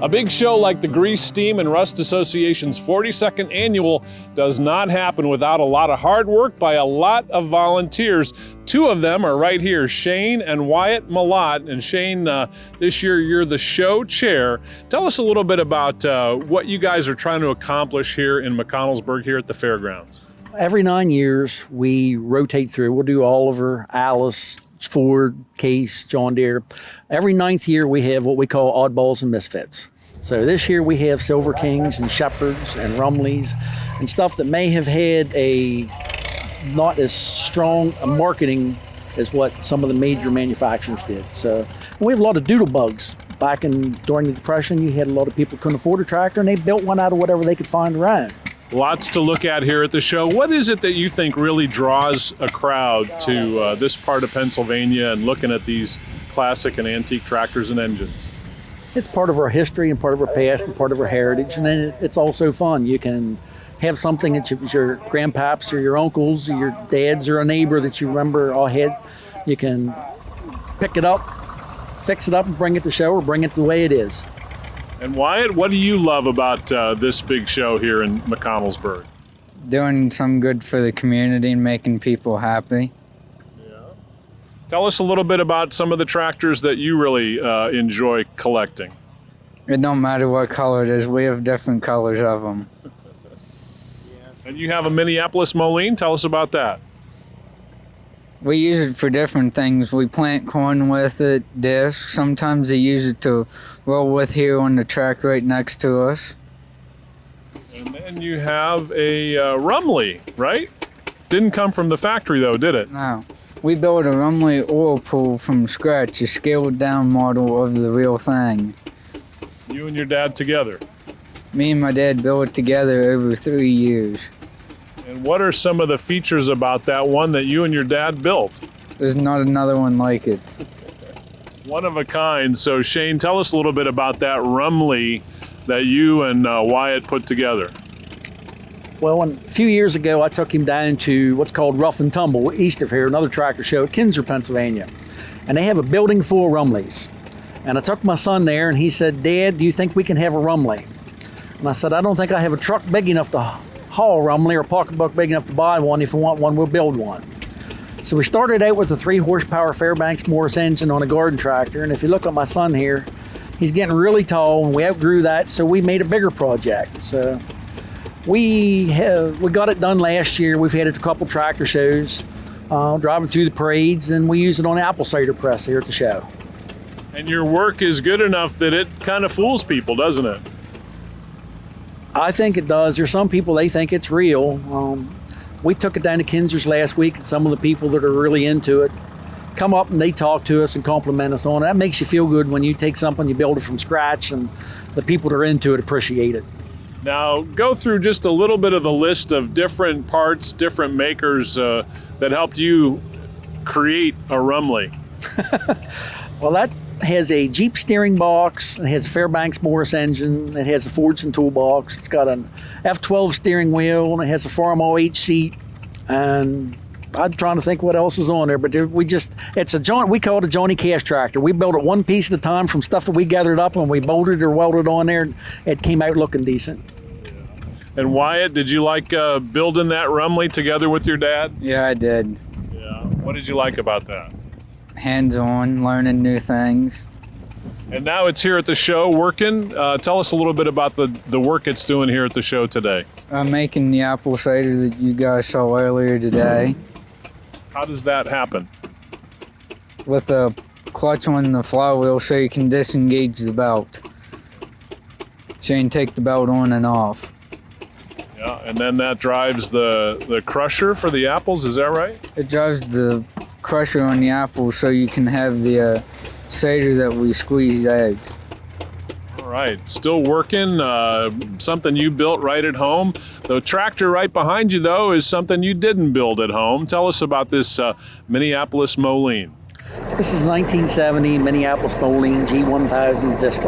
A big show like the Grease, Steam, and Rust Association's 42nd annual does not happen without a lot of hard work by a lot of volunteers. Two of them are right here, Shane and Wyatt Malott. And Shane, this year you're the show chair. Tell us a little bit about what you guys are trying to accomplish here in McConnellsburg here at the fairgrounds. Every 9 years, we rotate through. We'll do Oliver, Alice, Ford, Case, John Deere. Every 9th year, we have what we call oddballs and misfits. So this year we have Silver Kings and Shepherds and Rumleys and stuff that may have had a not as strong a marketing as what some of the major manufacturers did. So we have a lot of doodle bugs. During the Depression, you had a lot of people who couldn't afford a tractor, and they built one out of whatever they could find around. Lots to look at here at the show. What is it that you think really draws a crowd to this part of Pennsylvania and looking at these classic and antique tractors and engines? It's part of our history and part of our past and part of our heritage, and then it's also fun. You can have something that your grandpaps or your uncles or your dads or a neighbor that you remember all had. You can pick it up, fix it up, and bring it to show or bring it the way it is. And Wyatt, what do you love about this big show here in McConnellsburg? Doing some good for the community and making people happy. Tell us a little bit about some of the tractors that you really enjoy collecting. It don't matter what color it is, we have different colors of them. And you have a Minneapolis Moline, tell us about that. We use it for different things. We plant corn with it, discs. Sometimes they use it to roll with here on the track right next to us. And then you have a Rumley, right? Didn't come from the factory though, did it? No. We built a Rumley oil pool from scratch, a scaled down model of the real thing. You and your dad together? Me and my dad built it together over 3 years. And what are some of the features about that one that you and your dad built? There's not another one like it. One of a kind. So Shane, tell us a little bit about that Rumley that you and Wyatt put together. Well, a few years ago, I took him down to what's called Rough and Tumble, east of here, another tractor show at Kinser, Pennsylvania. And they have a building full of Rumleys. And I took my son there, and he said, "Dad, do you think we can have a Rumley?" And I said, "I don't think I have a truck big enough to haul a Rumley or a pocketbook big enough to buy one. If we want one, we'll build one." So we started out with a 3-horsepower Fairbanks Morris engine on a garden tractor. And if you look at my son here, he's getting really tall, and we outgrew that, so we made a bigger project. So we got it done last year. We've had it at a couple tractor shows, driving through the parades, and we use it on the apple cider press here at the show. And your work is good enough that it kind of fools people, doesn't it? I think it does. There's some people, they think it's real. We took it down to Kinser's last week, and some of the people that are really into it come up and they talk to us and compliment us on it. That makes you feel good when you take something, you build it from scratch, and the people that are into it appreciate it. Now, go through just a little bit of the list of different parts, different makers that helped you create a Rumley. Well, that has a Jeep steering box, it has a Fairbanks Morris engine, it has a Fordson toolbox, it's got an F12 steering wheel, and it has a Farmall 8 seat, and I'm trying to think what else is on there, but we call it a Johnny Cash tractor. We built it one piece at a time from stuff that we gathered up, and we bolted or welded on there, and it came out looking decent. And Wyatt, did you like building that Rumley together with your dad? Yeah, I did. Yeah. What did you like about that? Hands-on, learning new things. And now it's here at the show working. Tell us a little bit about the work it's doing here at the show today. I'm making the apple cider that you guys saw earlier today. How does that happen? With a clutch on the flywheel so you can disengage the belt. So you can take the belt on and off. Yeah, and then that drives the crusher for the apples, is that right? It drives the crusher on the apples so you can have the cider that we squeezed out. All right, still working, something you built right at home. The tractor right behind you, though, is something you didn't build at home. Tell us about this Minneapolis Moline. This is 1970 Minneapolis Moline G-1000 Vista.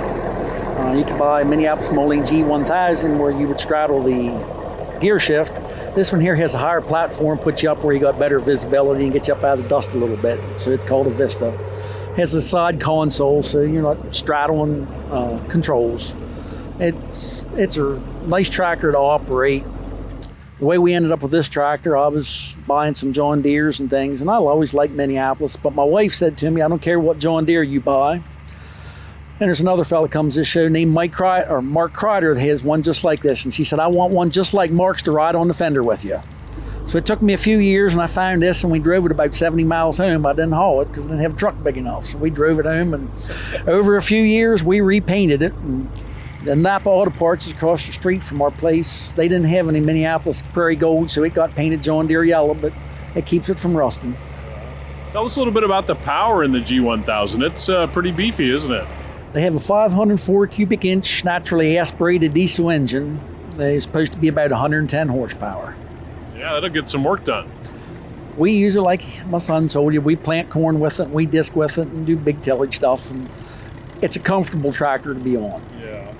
You can buy Minneapolis Moline G-1000 where you would straddle the gear shift. This one here has a higher platform, puts you up where you got better visibility and get you up out of the dust a little bit. So it's called a Vista. Has a side console, so you're not straddling controls. It's a nice tractor to operate. The way we ended up with this tractor, I was buying some John Deeres and things, and I always liked Minneapolis, but my wife said to me, I don't care what John Deere you buy. And there's another fella comes to this show named Mark Kreider that has one just like this, and she said, I want one just like Mark's to ride on the fender with you. So it took me a few years, and I found this, and we drove it about 70 miles home. I didn't haul it because I didn't have a truck big enough, so we drove it home, and over a few years, we repainted it. And the Napa Auto Parts is across the street from our place. They didn't have any Minneapolis Prairie Gold, so it got painted John Deere yellow, but it keeps it from rusting. Tell us a little bit about the power in the G-1000. It's pretty beefy, isn't it? They have a 504 cubic inch naturally aspirated diesel engine. They're supposed to be about 110 horsepower. Yeah, that'll get some work done. We use it like my son told you. We plant corn with it, we disc with it, and do big tillage stuff. And it's a comfortable tractor to be on. Yeah.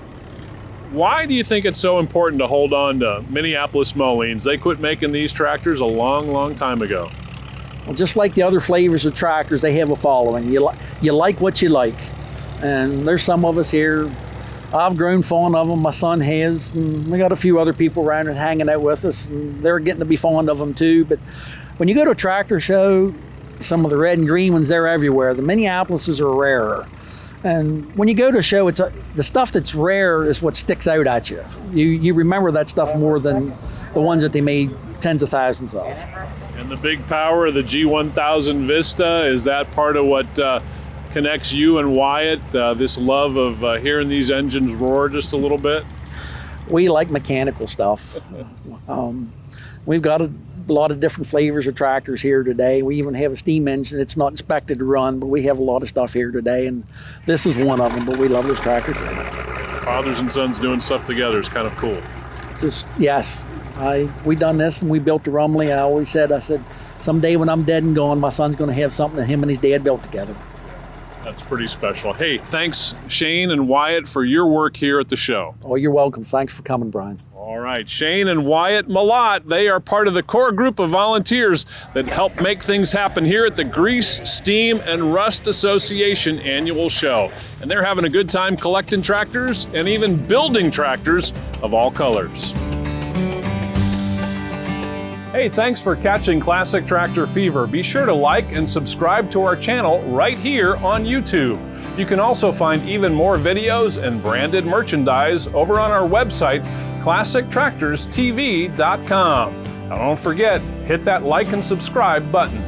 Why do you think it's so important to hold on to Minneapolis Molines? They quit making these tractors a long, long time ago. Well, just like the other flavors of tractors, they have a following. You like what you like. And there's some of us here, I've grown fond of them, my son has, and we got a few other people around and hanging out with us, and they're getting to be fond of them too. But when you go to a tractor show, some of the red and green ones, they're everywhere. The Minneapolises are rarer. And when you go to a show, the stuff that's rare is what sticks out at you. You remember that stuff more than the ones that they made tens of thousands of. And the big power of the G-1000 Vista, is that part of what connects you and Wyatt, this love of hearing these engines roar just a little bit? We like mechanical stuff. We've got a lot of different flavors of tractors here today. We even have a steam engine. It's not inspected to run, but we have a lot of stuff here today, and this is one of them, but we love this tractor too. Fathers and sons doing stuff together is kind of cool. Yes. We done this and we built the Rumley. I said, someday when I'm dead and gone, my son's going to have something that him and his dad built together. That's pretty special. Hey, thanks Shane and Wyatt for your work here at the show. Oh, you're welcome. Thanks for coming, Brian. All right, Shane and Wyatt Malott, they are part of the core group of volunteers that help make things happen here at the Grease, Steam, and Rust Association annual show. And they're having a good time collecting tractors and even building tractors of all colors. Hey, thanks for catching Classic Tractor Fever. Be sure to like and subscribe to our channel right here on YouTube. You can also find even more videos and branded merchandise over on our website, ClassicTractorsTV.com. Now don't forget, hit that like and subscribe button.